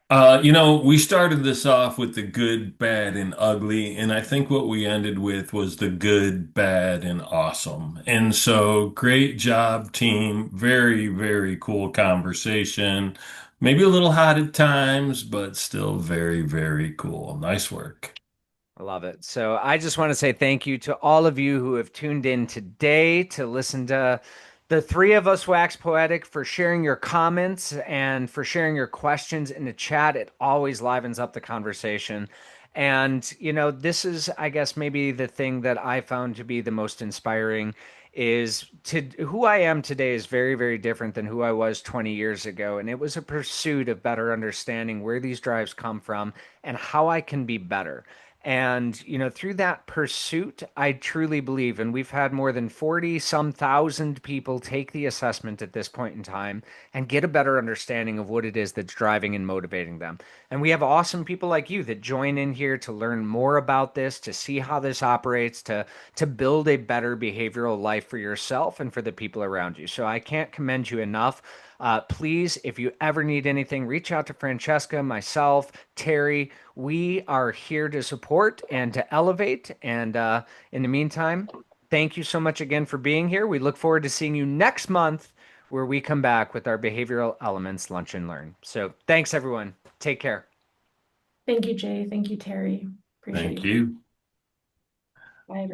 We started this off with the good, bad, and ugly, and I think what we ended with was the good, bad, and awesome. And so, great job, team. Very, very cool conversation. Maybe a little hot at times, but still very, very cool. Nice work. I love it. So I just want to say thank you to all of you who have tuned in today to listen to the three of us wax poetic for sharing your comments and for sharing your questions in the chat. It always livens up the conversation. And, this is, I guess, maybe the thing that I found to be the most inspiring is to who I am today is very, very different than who I was 20 years ago. And it was a pursuit of better understanding where these drives come from and how I can be better. And, through that pursuit, I truly believe, and we've had more than 40 some thousand people take the assessment at this point in time and get a better understanding of what it is that's driving and motivating them. And we have awesome people like you that join in here to learn more about this, to see how this operates, to build a better behavioral life for yourself and for the people around you. So I can't commend you enough. Please, if you ever need anything, reach out to Francesca, myself, Terry. We are here to support and to elevate. And in the meantime, thank you so much again for being here. We look forward to seeing you next month where we come back with our behavioral elements lunch and learn. So thanks, everyone. Take care. Thank you, Jay. Thank you, Terry. Appreciate Thank you. you. Bye, everyone.